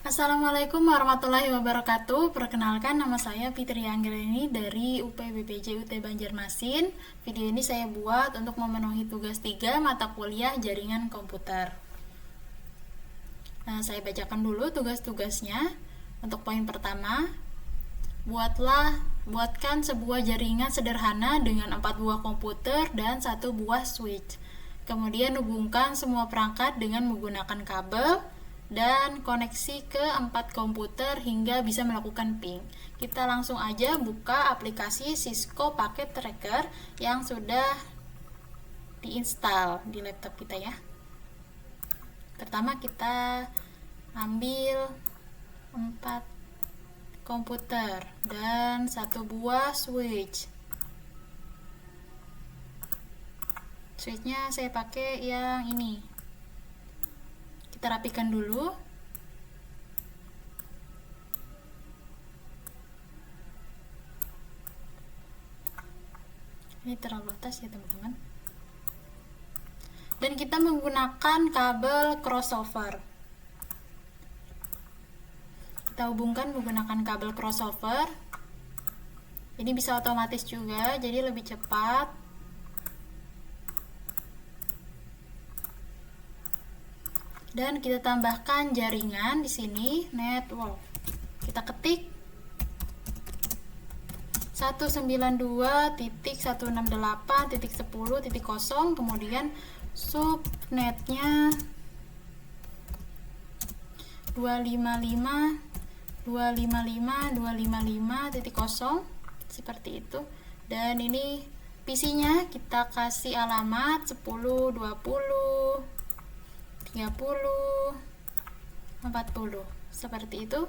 Assalamualaikum warahmatullahi wabarakatuh. Perkenalkan, nama saya Fitri Anggreni dari UPBPJ UT Banjarmasin. Video ini saya buat untuk memenuhi tugas 3 mata kuliah jaringan komputer. Nah, saya bacakan dulu tugas-tugasnya. Untuk poin pertama, buatkan sebuah jaringan sederhana dengan 4 buah komputer dan 1 buah switch. Kemudian hubungkan semua perangkat dengan menggunakan kabel dan koneksi ke 4 komputer hingga bisa melakukan ping. Kita langsung aja buka aplikasi Cisco Packet Tracker yang sudah diinstal di laptop kita ya. Pertama kita ambil 4 komputer dan 1 buah switch. Switchnya saya pakai yang ini. Kita rapikan dulu. Ini terlalu atas ya teman-teman. Dan kita menggunakan kabel crossover. Kita hubungkan menggunakan kabel crossover. Ini bisa otomatis juga, jadi lebih cepat. Dan kita tambahkan jaringan di sini, network. Kita ketik 192.168.10.0, kemudian subnetnya 255.255.255.0 seperti itu. Dan ini PC-nya kita kasih alamat 10, 20, 30, 40 seperti itu.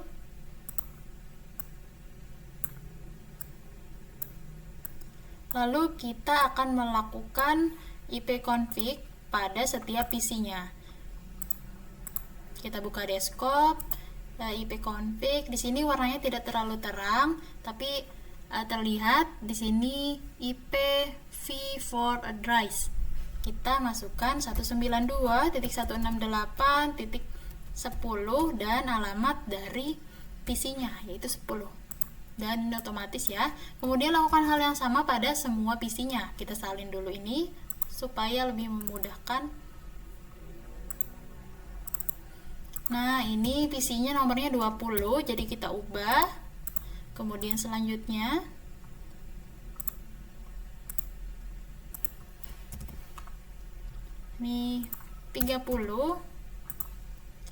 Lalu kita akan melakukan ipconfig pada setiap PC-nya. Kita buka desktop, ipconfig. Di sini warnanya tidak terlalu terang, tapi terlihat di sini IPv4 address. Kita masukkan 192.168.10 dan alamat dari PC-nya yaitu 10. Dan ini otomatis ya. Kemudian lakukan hal yang sama pada semua PC-nya. Kita salin dulu ini supaya lebih memudahkan. Nah, ini PC-nya nomornya 20, jadi kita ubah. Kemudian selanjutnya ini 30.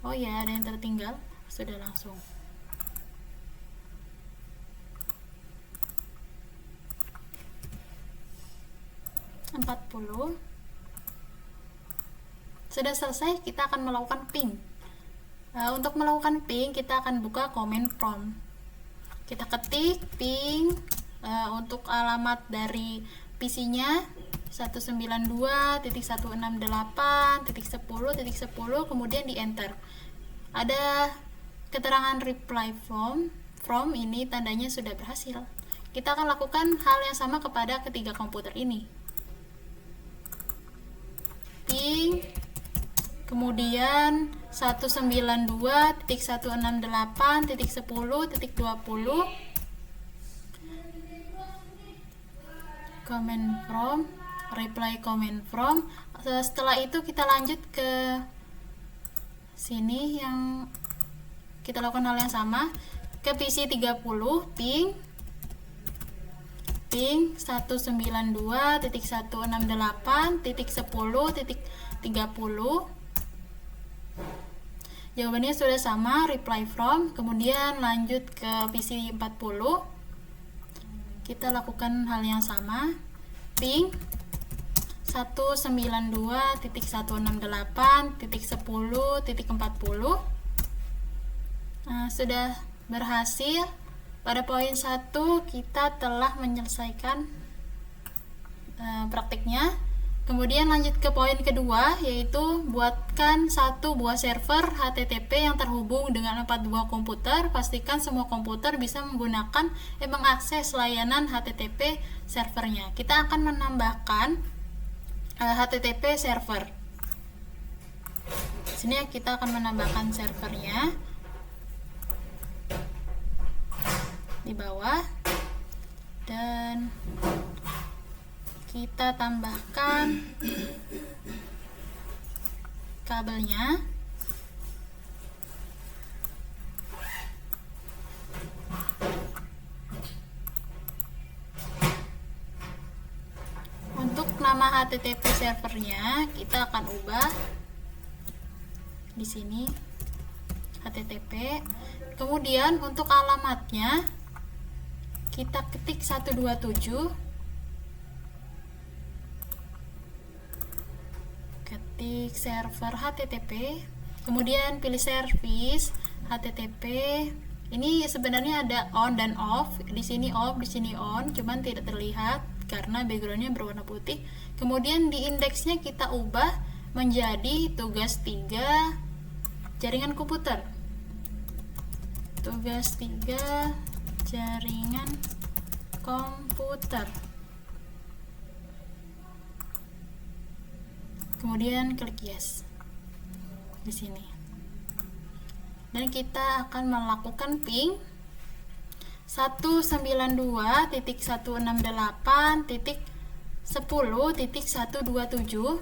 Oh ya, ada yang tertinggal. Sudah langsung. Sudah selesai, kita akan melakukan ping. Untuk melakukan ping, kita akan buka command prompt. Kita ketik ping untuk alamat dari PC-nya 192.168.10.10, kemudian di enter. Ada keterangan reply from ini tandanya sudah berhasil. Kita akan lakukan hal yang sama kepada ketiga komputer ini. Ping, kemudian 192.168.10.20 comment from, reply comment from. Setelah itu kita lanjut ke sini yang kita lakukan hal yang sama ke PC 30, ping 192.168.10.30. Jawabannya sudah sama, reply from. Kemudian lanjut ke PC 40. Kita lakukan hal yang sama, ping 192.168.10.40. Sudah berhasil. Pada poin 1 kita telah menyelesaikan praktiknya. Kemudian lanjut ke poin kedua, yaitu buatkan 1 buah server HTTP yang terhubung dengan 4 buah komputer. Pastikan semua komputer bisa mengakses layanan HTTP servernya. Kita akan menambahkan HTTP server. Sini kita akan menambahkan servernya. di bawah, dan kita tambahkan kabelnya. Untuk nama HTTP servernya kita akan ubah di sini HTTP. Kemudian untuk alamatnya kita ketik 127, ketik server HTTP, kemudian pilih service HTTP. Ini sebenarnya ada on dan off. Di sini off, di sini on, cuman tidak terlihat karena backgroundnya berwarna putih. Kemudian di indeksnya kita ubah menjadi tugas 3 jaringan komputer. Tugas 3 jaringan komputer. Kemudian klik yes di sini. Dan kita akan melakukan ping 192.168.10.127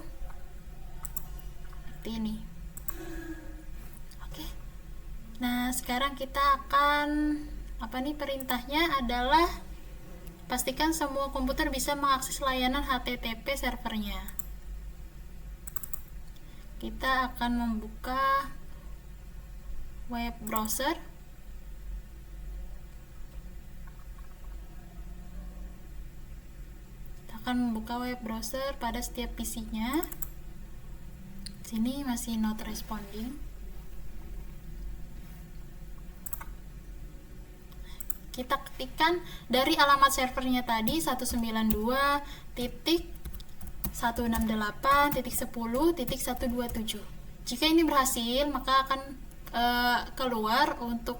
seperti ini. Oke. Nah, sekarang kita akan perintahnya adalah pastikan semua komputer bisa mengakses layanan HTTP servernya. Kita akan membuka web browser. Kita akan membuka web browser pada setiap PC-nya. Sini masih not responding. Kita ketikkan dari alamat servernya tadi 192.168.10.127. Jika ini berhasil, maka akan keluar untuk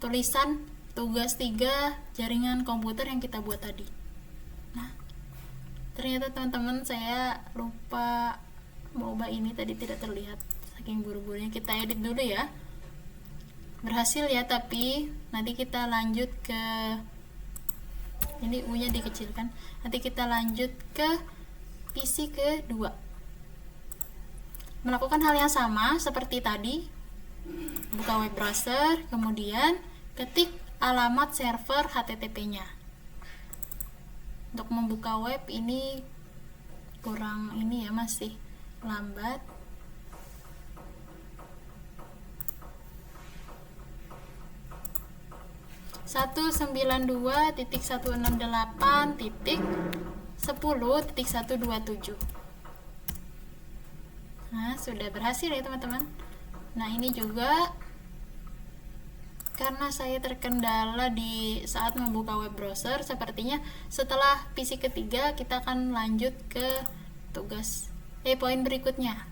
tulisan tugas 3 jaringan komputer yang kita buat tadi. Nah, ternyata teman-teman saya lupa mengubah ini, tadi tidak terlihat saking buru-burunya. Kita edit dulu ya. Berhasil ya, tapi nanti kita lanjut ke ini, U-nya dikecilkan. Nanti kita lanjut ke PC kedua. Melakukan hal yang sama seperti tadi. Buka web browser, kemudian ketik alamat server HTTP-nya. Untuk membuka web ini kurang ini ya, masih lambat. Satu 192.168.10.127. Nah, sudah berhasil ya teman-teman. Nah, ini juga karena saya terkendala di saat membuka web browser, sepertinya setelah PC ketiga kita akan lanjut ke tugas poin berikutnya.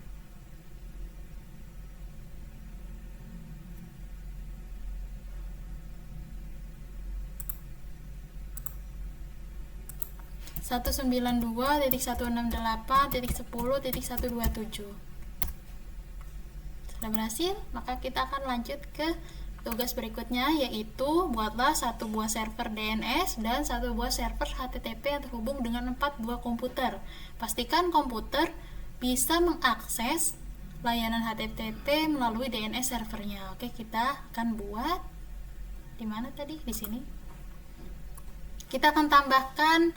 Satu 192.168.10.127. Sudah berhasil, maka kita akan lanjut ke tugas berikutnya, yaitu buatlah satu buah server DNS dan satu buah server HTTP yang terhubung dengan 4 buah komputer. Pastikan komputer bisa mengakses layanan HTTP melalui DNS servernya. Oke, kita akan buat di mana tadi? Di sini. Kita akan tambahkan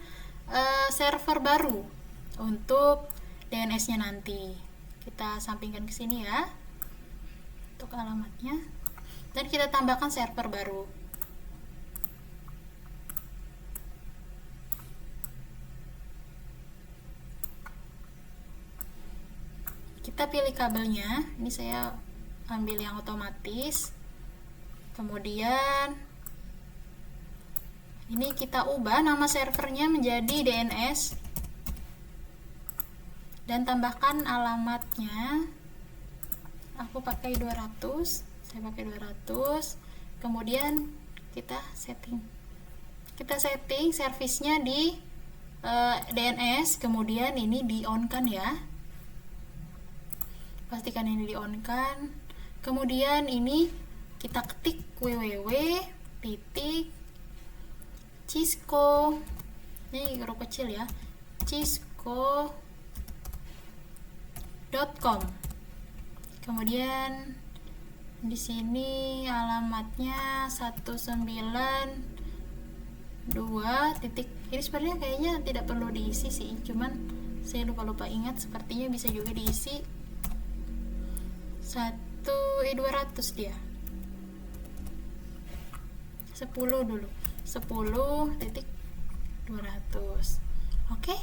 server baru untuk DNS-nya nanti. Kita sampingkan ke sini ya untuk alamatnya, dan kita tambahkan server baru. Kita pilih kabelnya, ini saya ambil yang otomatis. Kemudian ini kita ubah nama servernya menjadi DNS dan tambahkan alamatnya. Aku pakai 200, saya pakai 200. Kemudian kita setting servisnya di DNS, kemudian ini di on kan ya, pastikan ini di on kan. Kemudian ini kita ketik www Cisco, ini huruf kecil ya, cisco.com. Kemudian di sini alamatnya 192 titik. Ini sebenarnya kayaknya tidak perlu diisi sih, cuman saya lupa ingat, sepertinya bisa juga diisi. 200 dia. 10 dulu. 10.200. Oke.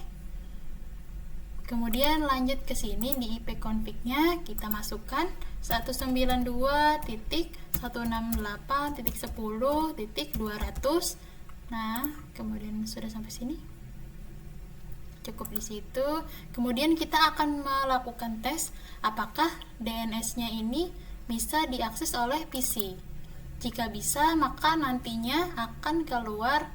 Kemudian lanjut ke sini di IP config-nya kita masukkan 192.168.10.200. Nah, kemudian sudah sampai sini. Cukup di situ. Kemudian kita akan melakukan tes apakah DNS-nya ini bisa diakses oleh PC. Jika bisa, maka nantinya akan keluar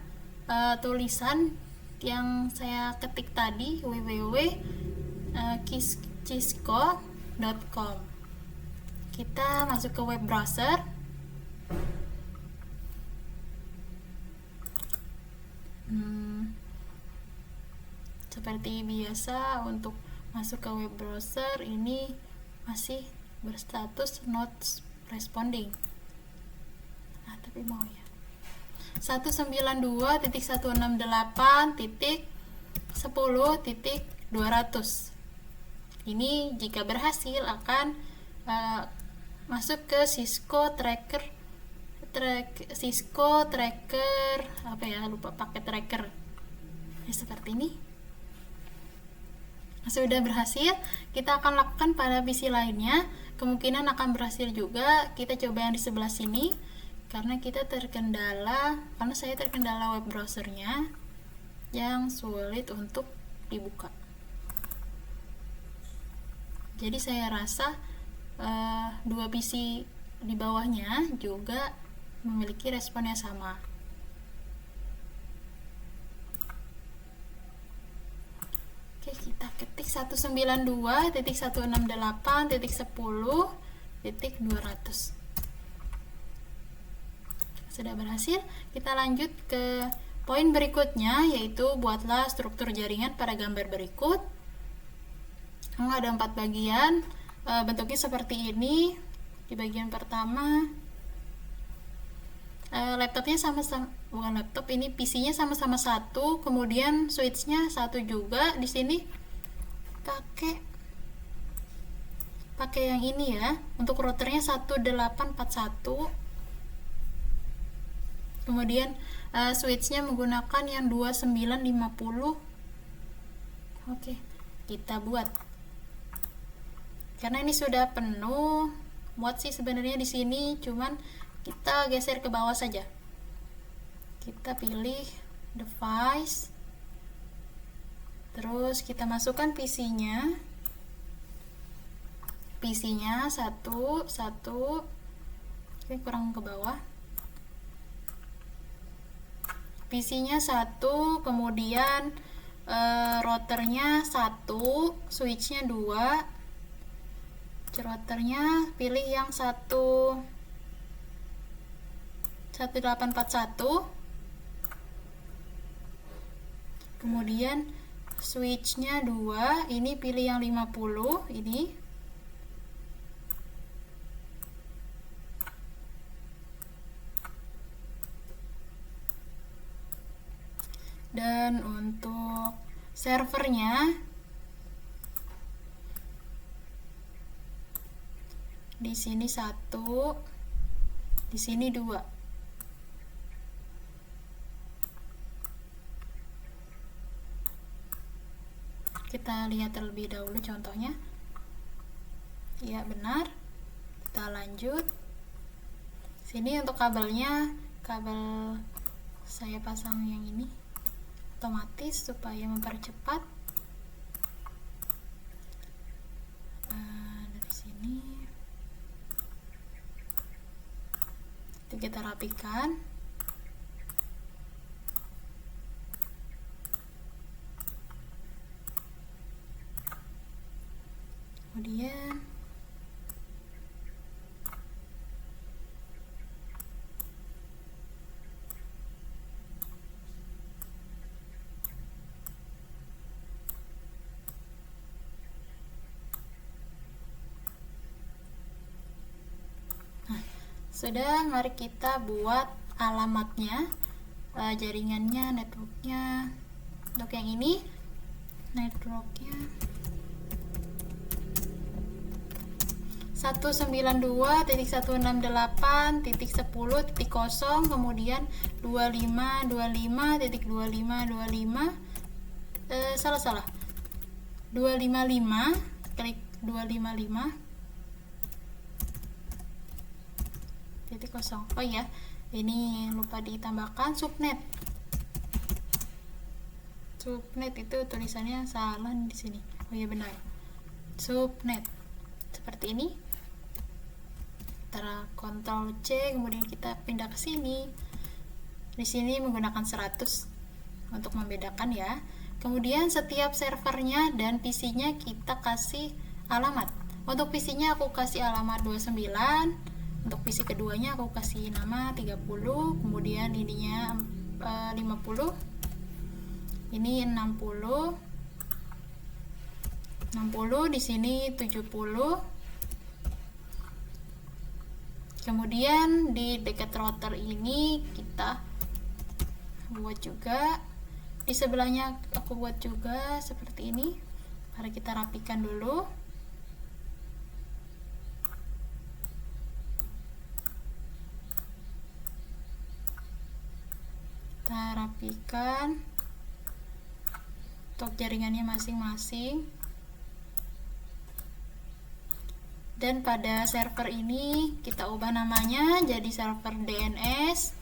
tulisan yang saya ketik tadi, www.cisco.com. Kita masuk ke web browser. Seperti biasa, untuk masuk ke web browser ini masih berstatus not responding. Nah, tapi mau ya. 192.168.10.200. Ini jika berhasil akan masuk ke Cisco tracker apa ya, lupa pakai tracker ya, seperti ini. Sudah berhasil, kita akan lakukan pada PC lainnya. Kemungkinan akan berhasil juga. Kita coba yang di sebelah sini karena saya terkendala web browsernya yang sulit untuk dibuka. Jadi saya rasa dua PC di bawahnya juga memiliki respon yang sama. Oke, kita ketik 192.168.10.200. Sudah berhasil. Kita lanjut ke poin berikutnya, yaitu buatlah struktur jaringan pada gambar berikut. Ada 4 bagian, bentuknya seperti ini. Di bagian pertama, laptopnya bukan laptop, ini PC-nya sama-sama 1, kemudian switch-nya 1 juga. Di sini pakai yang ini ya. Untuk routernya 1841. Kemudian switch-nya menggunakan yang 2950. Oke, kita buat. Karena ini sudah penuh, muat sih sebenarnya di sini, cuman kita geser ke bawah saja. Kita pilih device, terus kita masukkan PC-nya satu, oke, kurang ke bawah. PC-nya 1, kemudian routernya 1, switch-nya 2, routernya pilih yang 1841, kemudian switch-nya 2, ini pilih yang 50 ini, dan untuk servernya di sini 1, di sini 2. Kita lihat terlebih dahulu contohnya. Ya, benar. Kita lanjut. Sini untuk kabelnya, kabel saya pasang yang ini otomatis supaya mempercepat. Dari sini kita rapikan. Kemudian Sudah, mari kita buat alamatnya, jaringannya, networknya. Untuk yang ini, networknya 192.168.10.0, kemudian 2525.2525, salah 255, klik 255.0. Oh ya, ini lupa ditambahkan subnet. Subnet itu tulisannya salah di sini. Oh ya, benar. Subnet. Seperti ini. Kita Ctrl C, kemudian kita pindah ke sini. Di sini menggunakan 100 untuk membedakan ya. Kemudian setiap servernya dan PC-nya kita kasih alamat. Untuk PC-nya aku kasih alamat 29. Untuk PC keduanya aku kasih nama 30. Kemudian ininya 50. Ini 60. 60, di sini 70. Kemudian di dekat router ini kita buat juga, di sebelahnya aku buat juga seperti ini. Mari kita rapikan dulu. Kita rapikan untuk jaringannya masing-masing. Dan pada server ini kita ubah namanya jadi server DNS.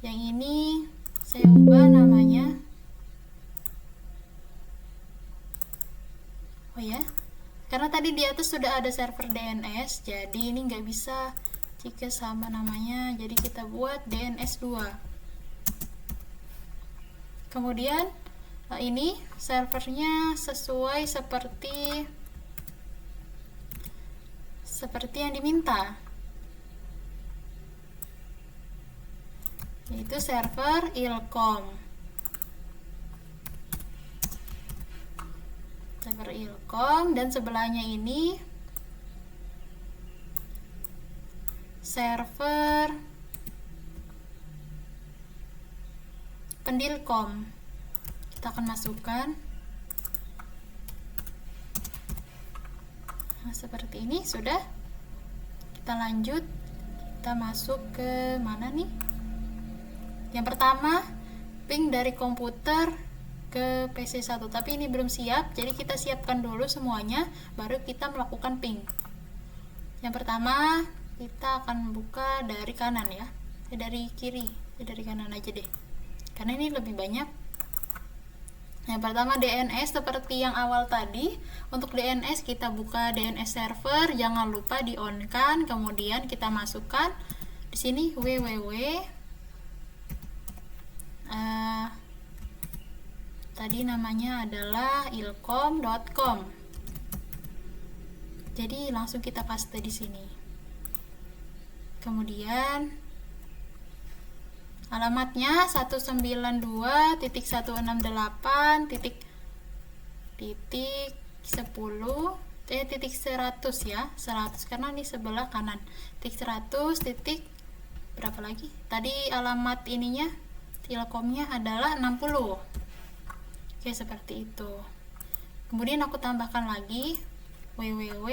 Yang ini saya ubah namanya, oh ya, karena tadi di atas sudah ada server DNS, jadi ini nggak bisa jika sama namanya, jadi kita buat DNS 2. Kemudian ini servernya sesuai seperti yang diminta, yaitu server ilkom. Server ilkom, dan sebelahnya ini server pendilkom. Kita akan masukkan. Nah, seperti ini sudah. Kita lanjut, kita masuk ke mana nih? Yang pertama, ping dari komputer ke PC 1, tapi ini belum siap, jadi kita siapkan dulu semuanya, baru kita melakukan ping. Yang pertama, kita akan buka dari kanan ya, dari kiri, dari kanan aja deh, karena ini lebih banyak. Yang pertama DNS seperti yang awal tadi. Untuk DNS kita buka DNS server, jangan lupa di on kan. Kemudian kita masukkan di sini www. Tadi namanya adalah ilkom.com. Jadi langsung kita paste di sini. Kemudian alamatnya 192.168.10.100 ya, 100 karena ini sebelah kanan. 100 titik berapa lagi? Tadi alamat ininya ilkomnya adalah 60. Oke, seperti itu. Kemudian aku tambahkan lagi www.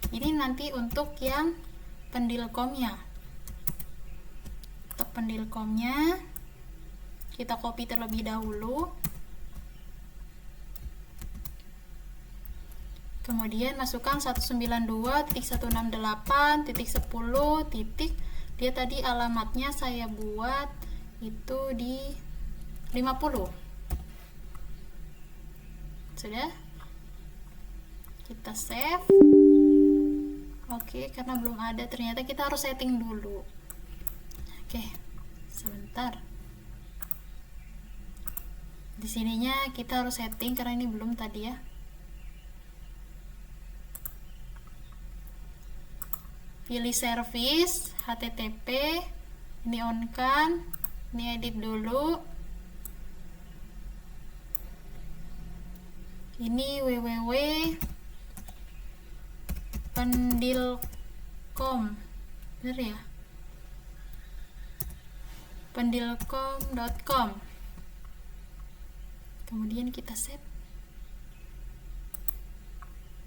Ini nanti untuk yang pendilkomnya. Untuk pendilkomnya kita copy terlebih dahulu, kemudian masukkan 192.168.10. Dia tadi alamatnya saya buat itu di 50. Sudah, kita save. Oke, karena belum ada, ternyata kita harus setting dulu. Oke, sebentar. Di sininya kita harus setting karena ini belum tadi ya. Pilih service HTTP, ini on kan, ini edit dulu. Ini www pendilkom, bener ya? pendilkom.com. Kemudian kita save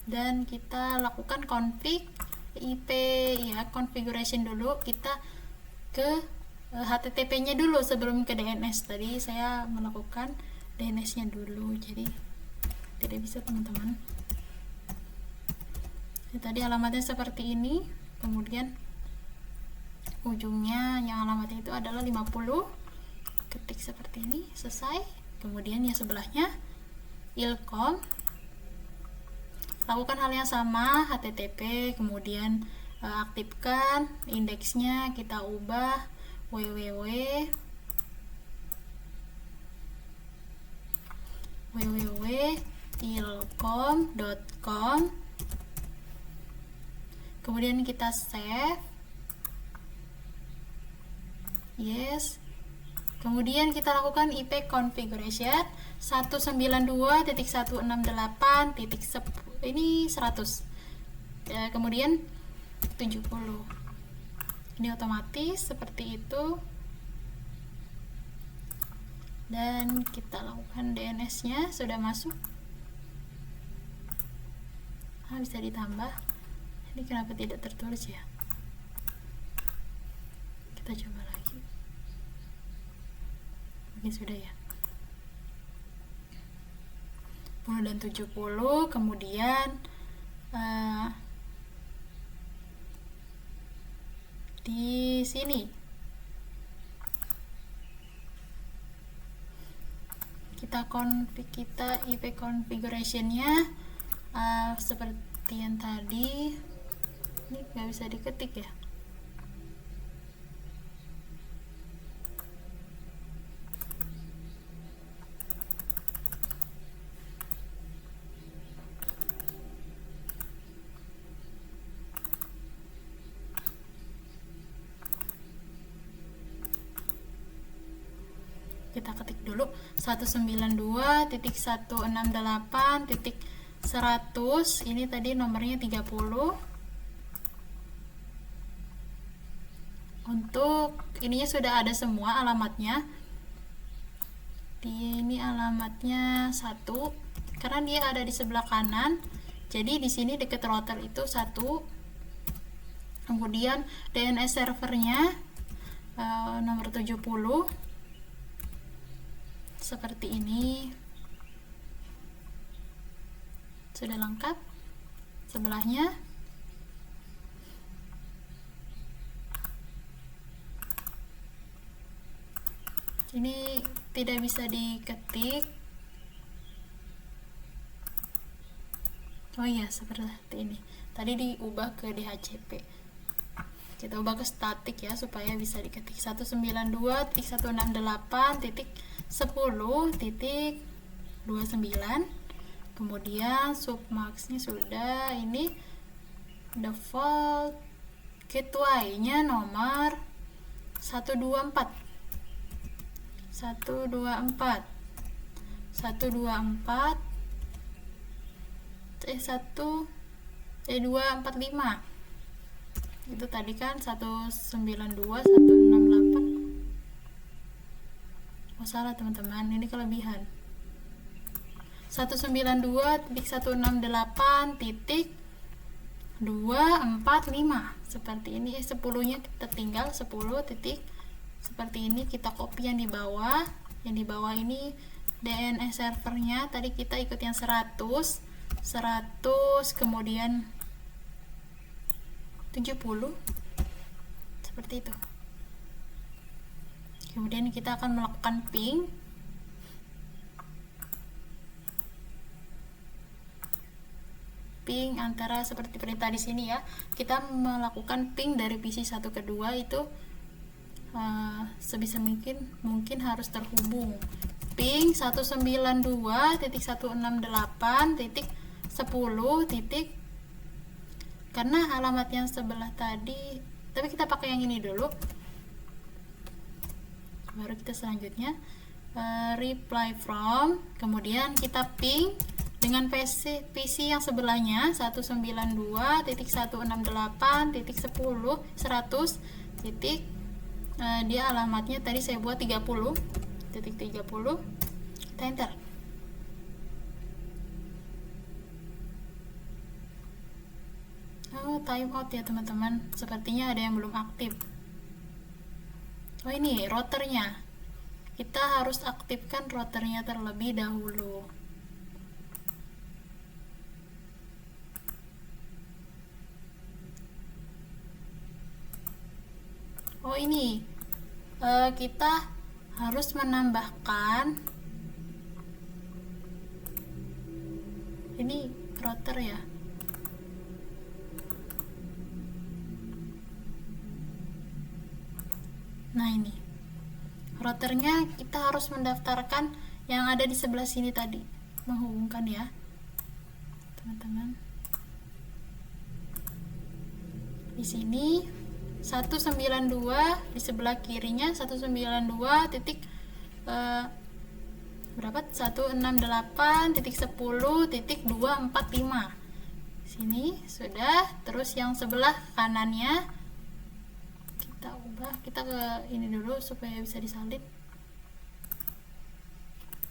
dan kita lakukan config IP ya, configuration dulu. Kita ke HTTP-nya dulu sebelum ke DNS. Tadi saya melakukan DNS-nya dulu, jadi tidak bisa teman-teman. Tadi alamatnya seperti ini, kemudian ujungnya yang alamatnya itu adalah 50, ketik seperti ini, selesai. Kemudian yang sebelahnya ilkom, lakukan hal yang sama, HTTP, kemudian aktifkan indeksnya, kita ubah www.ilkom.com, kemudian kita save, yes. Kemudian kita lakukan IP configuration 192.168.10 ini 100 ya, kemudian 70. Ini otomatis seperti itu. Dan kita lakukan DNS-nya sudah masuk. Bisa ditambah. Ini kenapa tidak tertulis ya? Kita coba lagi. Mungkin sudah ya. 10 dan 70, kemudian di sini kita IP configuration-nya seperti yang tadi. Ini nggak bisa diketik ya. Kita ketik dulu 192.168.100. Ini tadi nomornya 30. Untuk ininya sudah ada semua alamatnya. Ini alamatnya 1 karena dia ada di sebelah kanan. Jadi di sini dekat router itu 1. Kemudian DNS servernya nomor 70. Seperti ini, sudah lengkap. Sebelahnya ini tidak bisa diketik. Oh iya, seperti ini. Tadi diubah ke DHCP. Kita ubah ke statik ya supaya bisa diketik. 192.168.10.29. Kemudian submaxnya sudah. Ini default gateway-nya nomor 124 124 245. Itu tadi kan 192.168. Oh salah teman-teman, ini kelebihan. 192.168.245 seperti ini. 10-nya kita tinggal 10 titik seperti ini. Kita copy yang di bawah. Yang di bawah ini DNS servernya. Tadi kita ikut yang 100, kemudian 70 seperti itu. Kemudian kita akan melakukan ping. Ping antara seperti perintah di sini ya. Kita melakukan ping dari PC 1 ke 2 itu sebisa mungkin harus terhubung. Ping 192.168.10. Karena alamat yang sebelah tadi, tapi kita pakai yang ini dulu. Baru kita selanjutnya reply from, kemudian kita ping dengan PC yang sebelahnya 192.168.10.100. dia alamatnya tadi saya buat 30, titik 30, kita enter. Oh, time out ya teman-teman, sepertinya ada yang belum aktif. Oh, ini routernya, kita harus aktifkan routernya terlebih dahulu. Oh, ini kita harus menambahkan ini router ya. Nah, ini routernya kita harus mendaftarkan yang ada di sebelah sini tadi, menghubungkan ya teman-teman. Di sini 192, di sebelah kirinya 192 titik berapa? 168.10.245. Sini sudah. Terus yang sebelah kanannya kita ubah, kita ke ini dulu supaya bisa disalin,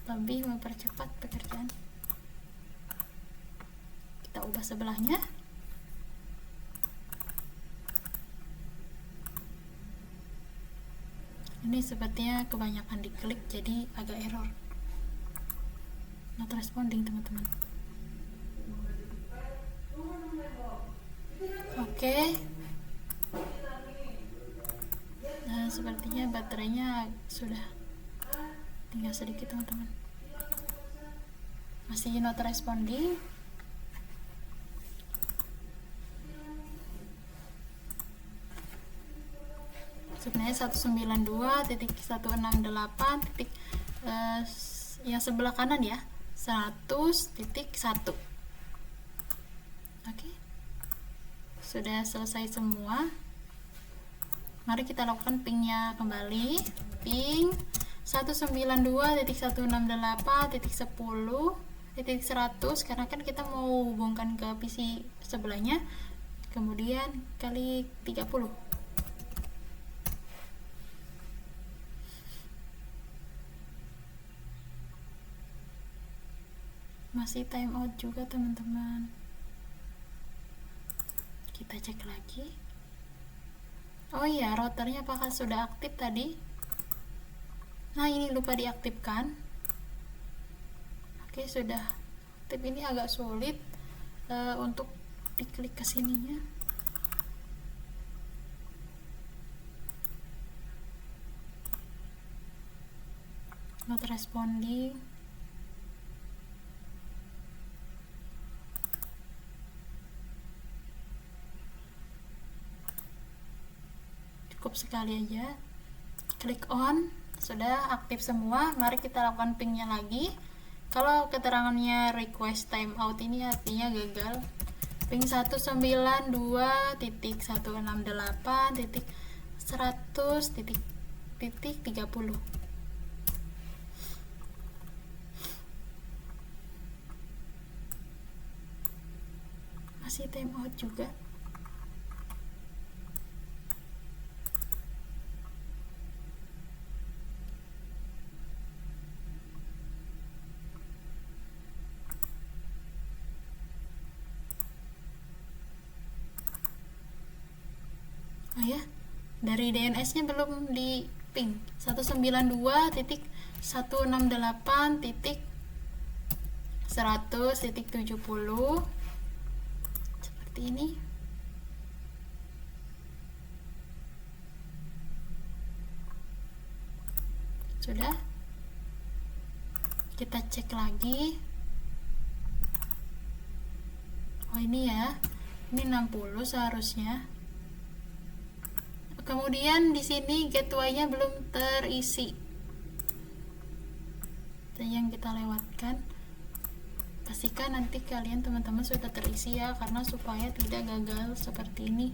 lebih mempercepat pekerjaan. Kita ubah sebelahnya. Ini sepertinya kebanyakan diklik jadi agak error, not responding teman-teman. Oke. Nah, sepertinya baterainya sudah tinggal sedikit teman-teman, masih not responding. Sebenarnya 192.168. Yang sebelah kanan ya 100.1. Oke, sudah selesai semua. Mari kita lakukan pingnya kembali, ping 192.168.10.100 karena kan kita mau hubungkan ke PC sebelahnya, kemudian kali 30. Masih time out juga teman-teman. Kita cek lagi. Oh iya, routernya apakah sudah aktif tadi? Nah, ini lupa diaktifkan. Oke, sudah aktif. Ini agak sulit untuk diklik ke sininya. Not responding. Cukup sekali aja, klik on, sudah aktif semua. Mari kita lakukan pingnya lagi. Kalau keterangannya request timeout ini artinya gagal. Ping 192.168.100.30. Masih timeout juga. Oh ya, dari DNS nya belum di ping 192.168.100.70 seperti ini. Sudah, kita cek lagi. Oh, ini ya, ini 60 seharusnya. Kemudian di sini gateway-nya belum terisi. Itu yang kita lewatkan. Pastikan nanti kalian teman-teman sudah terisi ya, karena supaya tidak gagal seperti ini.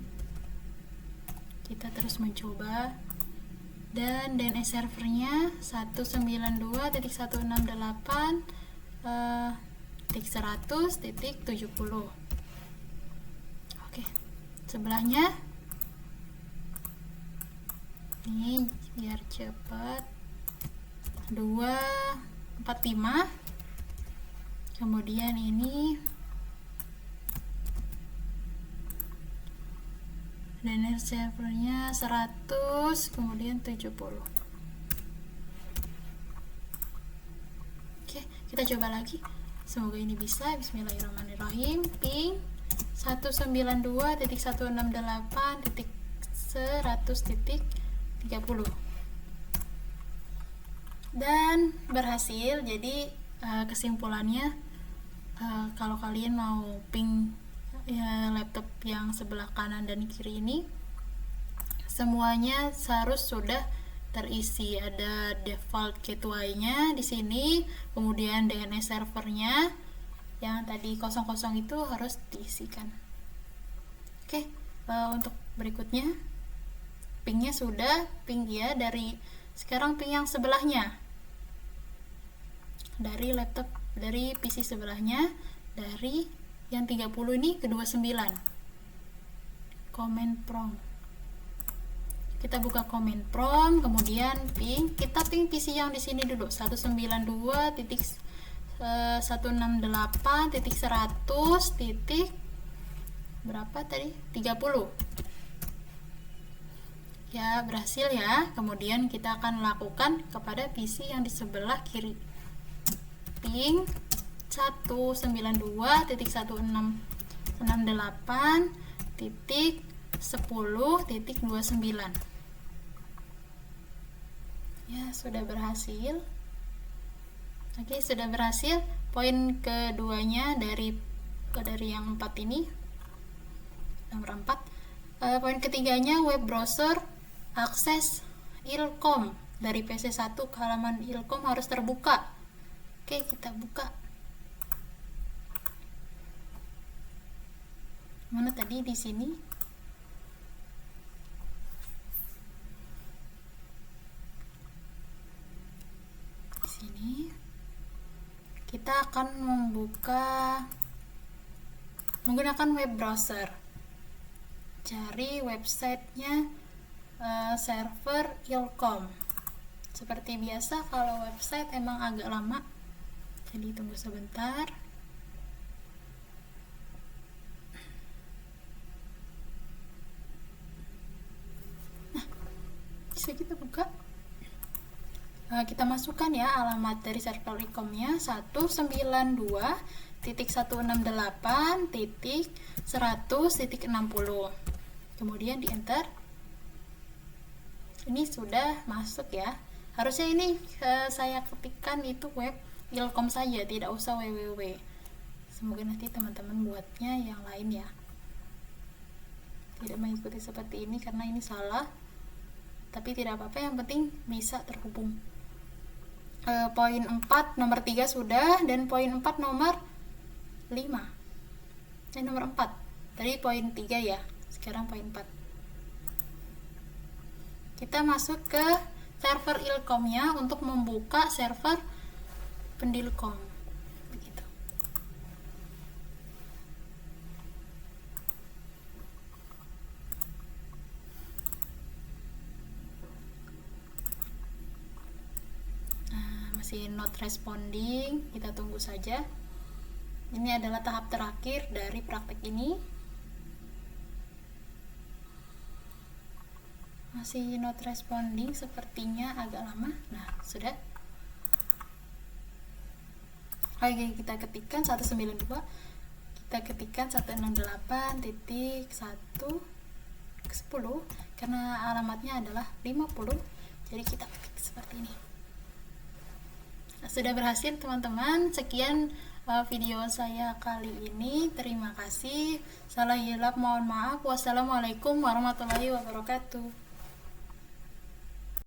Kita terus mencoba. Dan DNS servernya 192.168.100.70. Oke, sebelahnya Ini biar cepat. 245. Kemudian ini dan servernya 100, kemudian 70. Oke, kita coba lagi. Semoga ini bisa. Bismillahirrahmanirrahim. Ping 192.168.100.30 dan berhasil. Jadi kesimpulannya, kalau kalian mau ping laptop yang sebelah kanan dan kiri ini, semuanya harus sudah terisi. Ada default gateway-nya di sini, kemudian DNS servernya yang tadi kosong-kosong itu harus diisikan. Oke, untuk berikutnya pingnya sudah, ping ya dari sekarang ping yang sebelahnya, dari laptop, dari PC sebelahnya, dari yang 30 ini ke 29. Command prompt. Kita buka command prompt, kemudian ping, kita ping PC yang di sini dulu, 192.168.100. berapa tadi? 30. Ya, berhasil ya. Kemudian kita akan lakukan kepada PC yang di sebelah kiri. Ping 192.168.10.29. Ya, sudah berhasil. Oke, sudah berhasil. Poin keduanya dari yang 4 ini, nomor 4. Poin ketiganya, web browser akses ilkom dari PC1 ke halaman ilkom harus terbuka. Oke, kita buka. Mana tadi di sini? Di sini kita akan membuka menggunakan web browser. Cari websitenya server ilkom. Seperti biasa, kalau website emang agak lama, jadi tunggu sebentar. Nah, bisa kita buka. Kita masukkan ya alamat dari server ilkomnya, 192.168.100.60. kemudian di enter. Ini sudah masuk ya. Harusnya ini saya ketikkan itu web ilkom saja, tidak usah www. Semoga nanti teman-teman buatnya yang lain ya, tidak mengikuti seperti ini karena ini salah, tapi tidak apa-apa, yang penting bisa terhubung. Poin 4 nomor 3 sudah, dan poin 4 nomor 5 nomor 4 tadi poin 3 ya, sekarang poin 4. Kita masuk ke server ilkomnya untuk membuka server pendilkom begitu. Masih not responding, kita tunggu saja. Ini adalah tahap terakhir dari praktek ini. Masih not responding, sepertinya agak lama. Nah, sudah. Oke, kita ketikkan 192, kita ketikkan 168.1.10 karena alamatnya adalah 50, jadi kita ketik seperti ini. Sudah berhasil teman-teman. Sekian video saya kali ini. Terima kasih. Salah hilap mohon maaf. Wassalamualaikum warahmatullahi wabarakatuh.